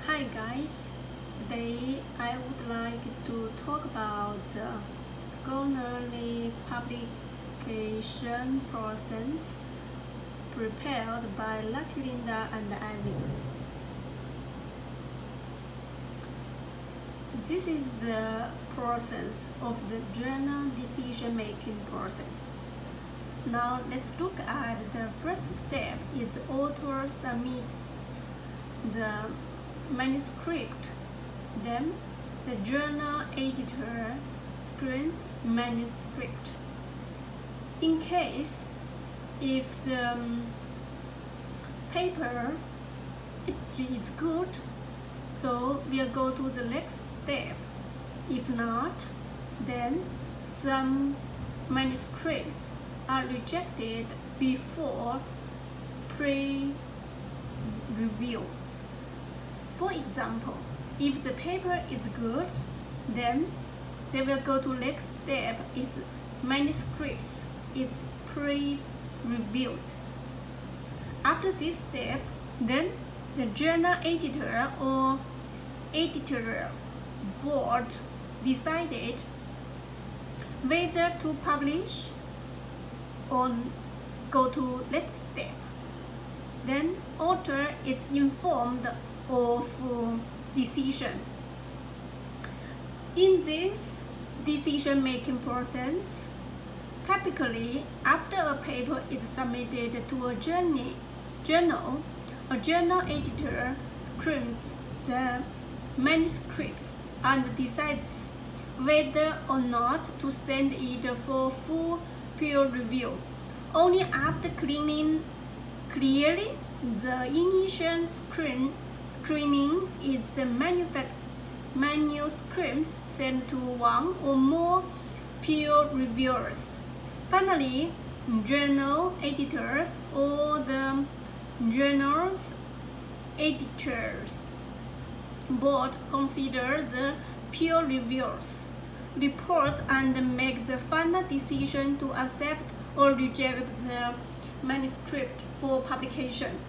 Hi guys, today I would like to talk about the scholarly publication process prepared by Lucky Linda and Ivy. This is the process of the journal decision-making process. Now let's look at the first step. Its author submits the manuscript. Then the journal editor screens manuscript. In case if the paper is good, so we'll go to the next step. If not, then some manuscripts are rejected before pre-review. For example, if the paper is good, then they will go to next step. Its manuscripts. It's pre-reviewed. After this step, then the journal editor or editorial board decided whether to publish or go to next step. Then author is informed of decision. In this decision-making process, typically after a paper is submitted to a journal, a journal editor screens the manuscripts and decides whether or not to send it for full peer review. Only after clearly the initial screening is the manuscripts sent to one or more peer reviewers. Finally, journal editors or the journal's editors board consider the peer reviewers' reports and make the final decision to accept or reject the manuscript for publication.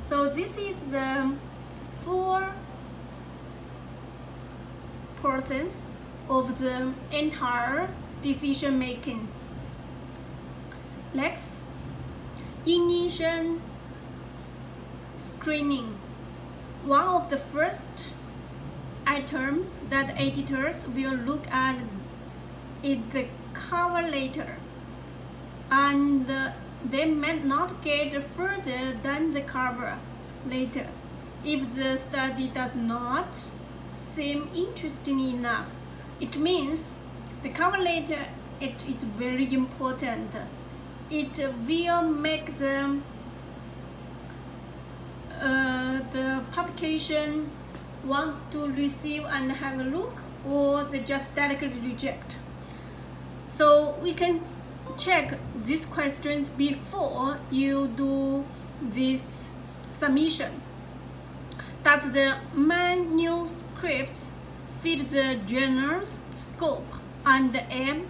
So this is the full process of the entire decision making. Next, initial screening. One of the first items that editors will look at is the cover letter, and they may not get further than the cover letter if the study does not seem interesting enough. It means the cover letter is very important. It will make the publication want to receive and have a look, or they just directly reject. So we can check these questions before you do this submission. Does the manuscripts fit the journal's scope and aim?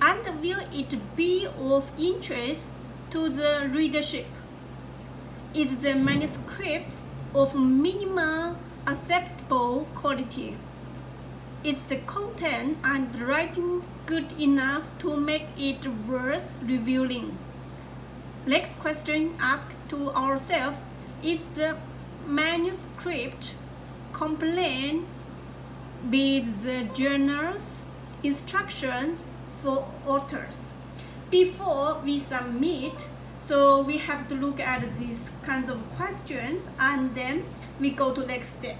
And will it be of interest to the readership? Is the manuscripts of minimal acceptable quality? Is the content and writing good enough to make it worth reviewing? Next question asked to ourselves, is the manuscript compliant with the journal's instructions for authors? Before we submit, so we have to look at these kinds of questions, and then we go to next step.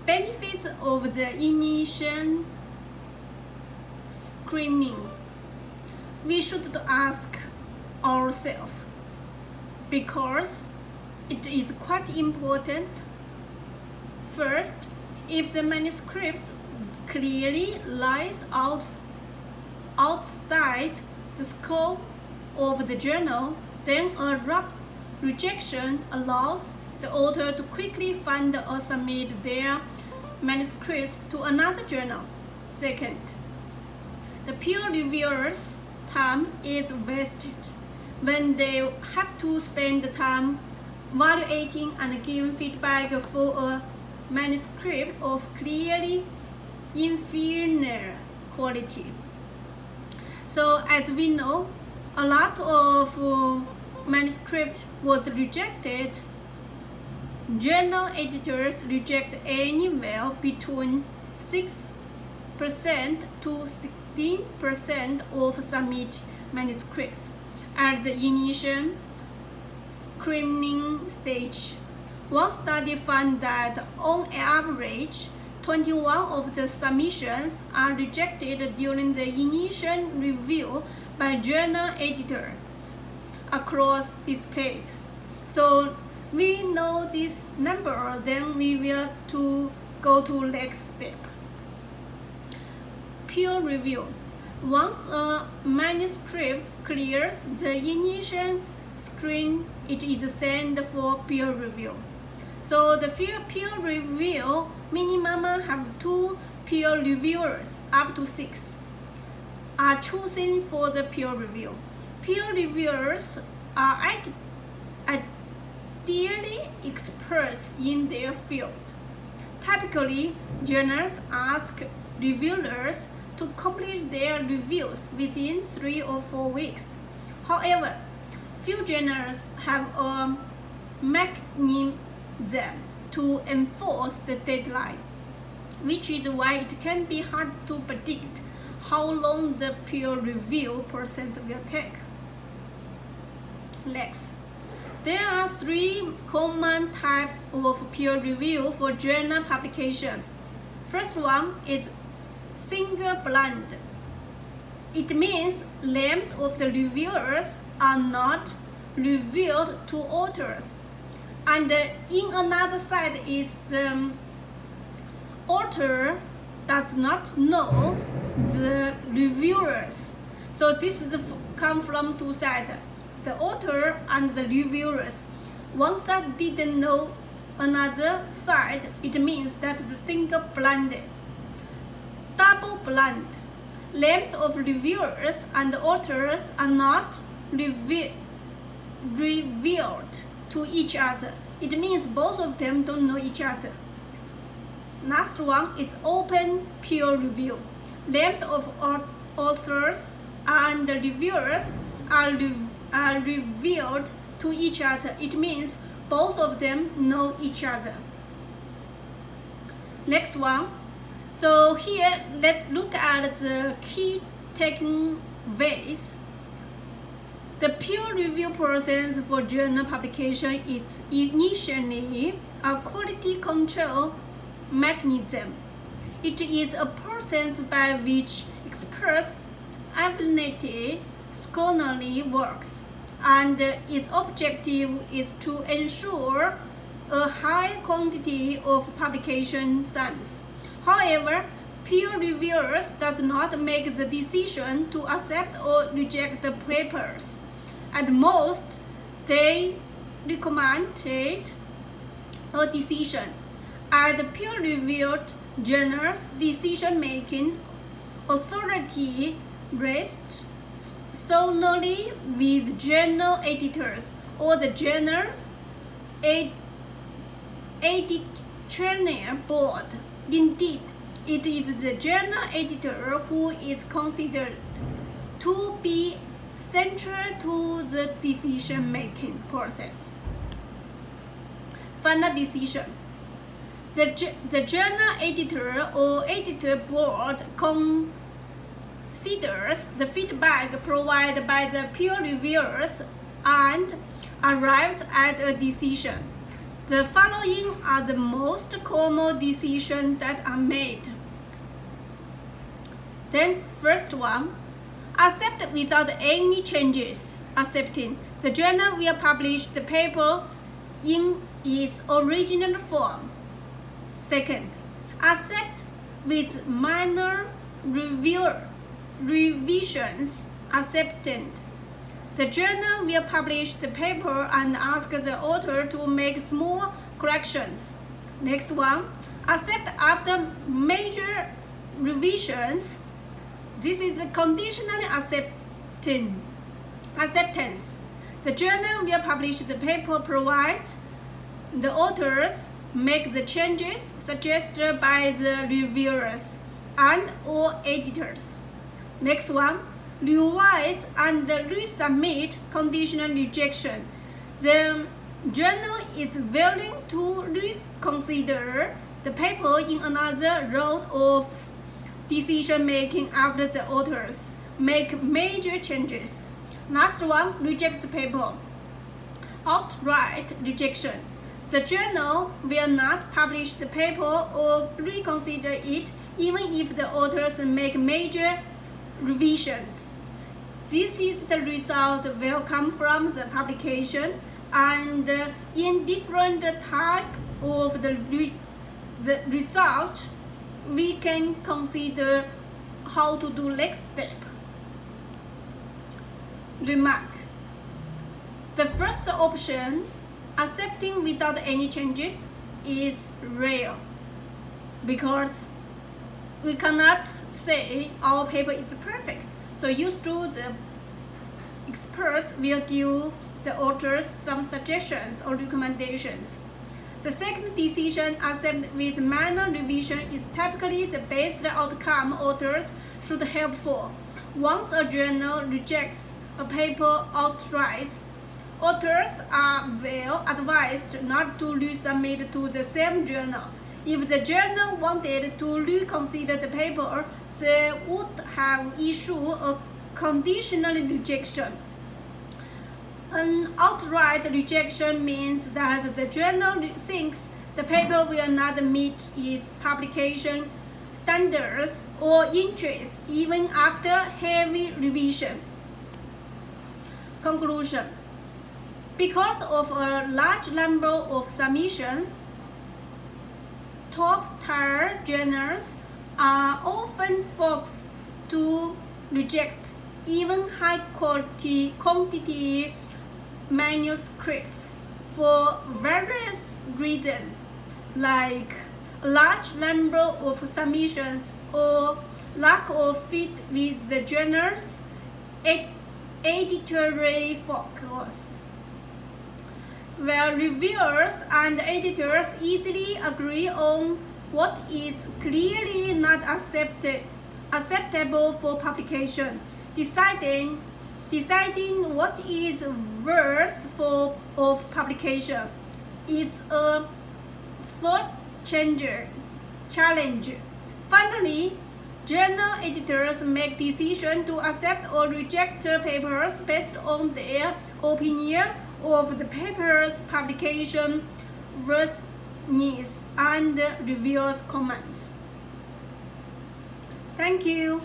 Benefits of the initial screening. We should ask ourselves, because it is quite important. First, if the manuscripts clearly lies outside the scope of the journal, then a abrupt rejection allows the author to quickly find or submit their manuscripts to another journal. Second, the peer reviewers' time is wasted when they have to spend the time evaluating and giving feedback for a manuscript of clearly inferior quality. So as we know, a lot of manuscript was rejected. Journal editors reject anywhere between 6% to 16% of submit manuscripts at the initial screening stage. One study found that on average, 21 of the submissions are rejected during the initial review by journal editors across disciplines. So we know this number, then we will go to next step. Peer review. Once a manuscript clears the initial screen, it is sent for peer review. So the peer review minimum have 2 peer reviewers, up to 6 are chosen for the peer review. Peer reviewers are ideally experts in their field. Typically, journals ask reviewers to complete their reviews within 3 or 4 weeks. However, few journals have a mechanism to enforce the deadline, which is why it can be hard to predict how long the peer review process will take. Next, there are 3 common types of peer review for journal publication. First one is single blind. It means names of the reviewers are not revealed to authors. And in another side is the author does not know the reviewers. So this is come from 2 sides, the author and the reviewers. One side didn't know another side, it means that the thing blinded. Double blind. Names of reviewers and authors are not revealed to each other. It means both of them don't know each other. Last one is open peer review. Names of authors and reviewers are revealed to each other. It means both of them know each other. Next one. So here, let's look at the key takeaways. The peer review process for journal publication is initially a quality control mechanism. It is a process by which experts evaluate scholarly works, and its objective is to ensure a high quantity of publication science. However, peer reviewers does not make the decision to accept or reject the papers. At most, they recommended a decision. As the peer-reviewed journal's decision-making authority rests solely with journal editors or the journal's editorial board. Indeed, it is the journal editor who is considered to be central to the decision-making process. Final decision. The journal editor or editor board considers the feedback provided by the peer reviewers and arrives at a decision. The following are the most common decisions that are made. Then, first one, accept without any changes. Accepting. The journal will publish the paper in its original form. Second, accept with minor revisions. Accepted. The journal will publish the paper and ask the author to make small corrections. Next one, accept after major revisions. This is the conditional acceptance. The journal will publish the paper provided the authors make the changes suggested by the reviewers and or editors. Next one, revise and resubmit conditional rejection. The journal is willing to reconsider the paper in another round of decision making after the authors make major changes. Last one, reject the paper. Outright rejection. The journal will not publish the paper or reconsider it even if the authors make major revisions. This is the result will come from the publication, and in different type of the result, we can consider how to do next step. Remark. The first option, accepting without any changes, is rare because we cannot say our paper is perfect. So usually the experts will give the authors some suggestions or recommendations. The second decision, accept with minor revision, is typically the best outcome authors should help for. Once a journal rejects a paper outright, authors are well advised not to resubmit to the same journal. If the journal wanted to reconsider the paper, they would have issued a conditional rejection. An outright rejection means that the journal thinks the paper will not meet its publication standards or interests even after heavy revision. Conclusion. Because of a large number of submissions, top-tier journals are often forced to reject even high-quality quantity manuscripts for various reasons, like a large number of submissions or lack of fit with the journal's editorial focus. Where reviewers and editors easily agree on what is clearly not acceptable for publication, deciding what is worth of publication. It's a thought challenge. Finally, journal editors make decisions to accept or reject papers based on their opinion of the paper's publication worthiness and reviewers' comments. Thank you.